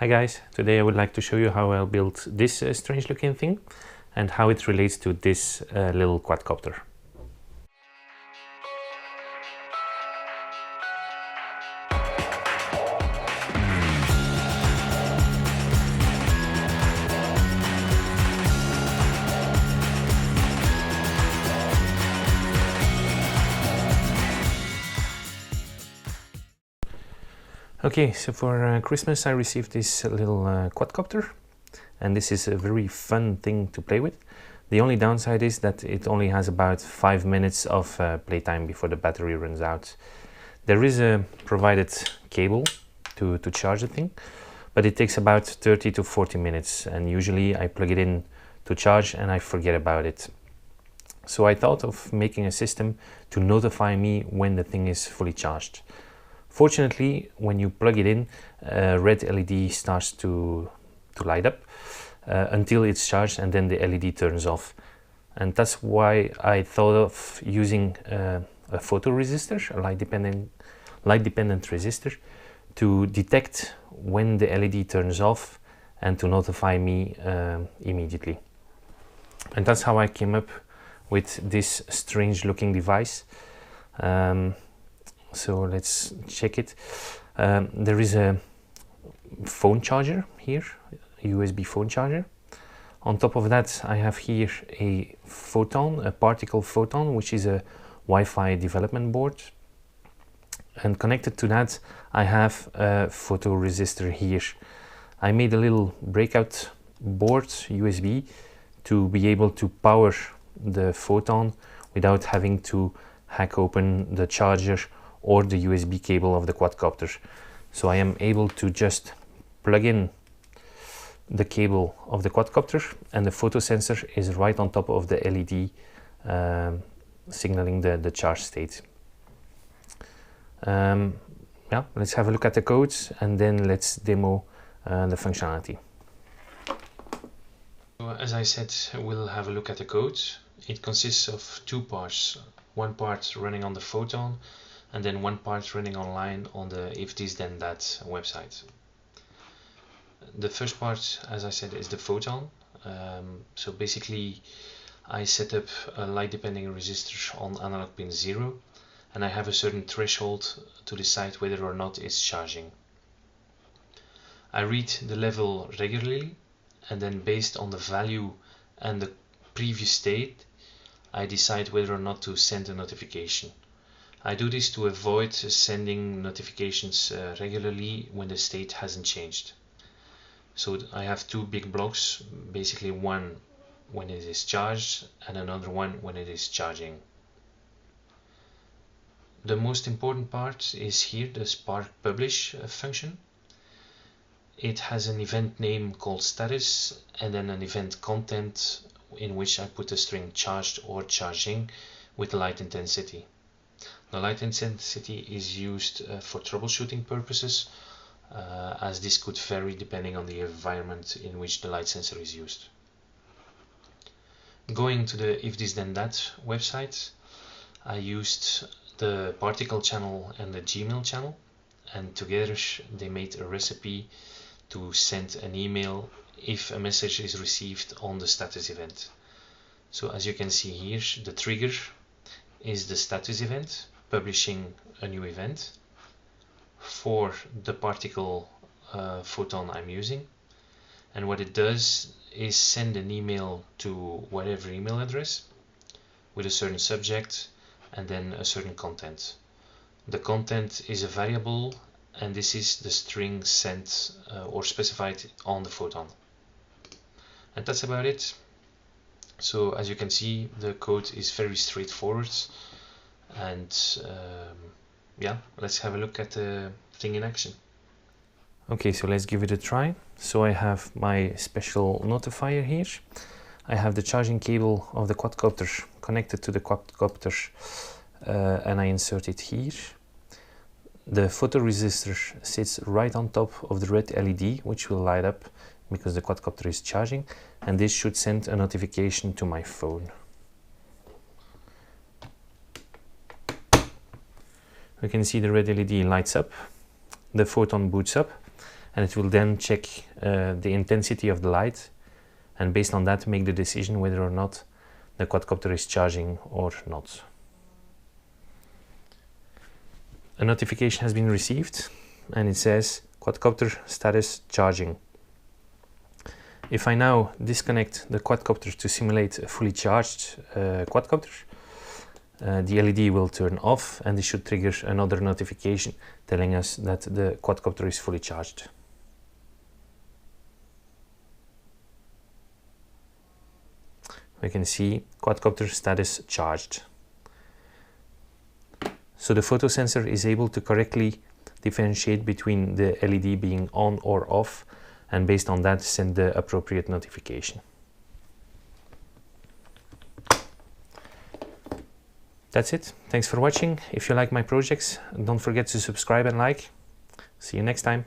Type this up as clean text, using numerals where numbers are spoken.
Hi guys, today I would like to show you how I built this strange looking thing and how it relates to this little quadcopter. Okay, so for Christmas I received this little quadcopter, and this is a very fun thing to play with. The only downside is that it only has about 5 minutes of playtime before the battery runs out. There is a provided cable to charge the thing, but it takes about 30 to 40 minutes, and usually I plug it in to charge and I forget about it. So I thought of making a system to notify me when the thing is fully charged. Fortunately, when you plug it in, a red LED starts to light up until it's charged, and then the LED turns off. And that's why I thought of using a photoresistor, a light-dependent resistor, to detect when the LED turns off and to notify me immediately. And that's how I came up with this strange-looking device. So let's check it. There is a phone charger here, a USB phone charger. On top of that, I have here a Photon, a particle Photon, which is a Wi-Fi development board. And connected to that, I have a photoresistor here. I made a little breakout board, USB, to be able to power the Photon without having to hack open the charger or the USB cable of the quadcopter. So I am able to just plug in the cable of the quadcopter, and the photo sensor is right on top of the LED signaling the charge state. Yeah, let's have a look at the codes and then let's demo the functionality. So as I said, we'll have a look at the code. It consists of two parts. One part running on the Photon, and then one part running online on the If This Then That website. The first part, as I said, is the Photon. So basically I set up a light depending resistor on analog pin 0, and I have a certain threshold to decide whether or not it's charging. I read the level regularly, and then based on the value and the previous state, I decide whether or not to send a notification. I do this to avoid sending notifications regularly when the state hasn't changed. So I have two big blocks, basically one when it is charged and another one when it is charging. The most important part is here, the Spark Publish function. It has an event name called status and then an event content in which I put a string charged or charging with light intensity. The light intensity is used for troubleshooting purposes, as this could vary depending on the environment in which the light sensor is used. Going to the If This Then That website, I used the particle channel and the Gmail channel, and together they made a recipe to send an email if a message is received on the status event. So as you can see here, the trigger is the status event, publishing a new event for the particle Photon I'm using, and what it does is send an email to whatever email address with a certain subject and then a certain content. The content is a variable, and this is the string sent or specified on the Photon. And that's about it. So as you can see, the code is very straightforward, and yeah, let's have a look at the thing in action. Okay, so let's give it a try. So I have my special notifier here. I have the charging cable of the quadcopter connected to the quadcopter, and I insert it here. The photoresistor sits right on top of the red LED, which will light up because the quadcopter is charging, and this should send a notification to my phone. We can see the red LED lights up, the Photon boots up, and it will then check the intensity of the light, and based on that make the decision whether or not the quadcopter is charging or not. A notification has been received and it says quadcopter status charging. If I now disconnect the quadcopter to simulate a fully charged quadcopter, the LED will turn off and this should trigger another notification telling us that the quadcopter is fully charged. We can see quadcopter status charged. So the photosensor is able to correctly differentiate between the LED being on or off, and based on that send the appropriate notification. That's it. Thanks for watching. If you like my projects, don't forget to subscribe and like. See you next time.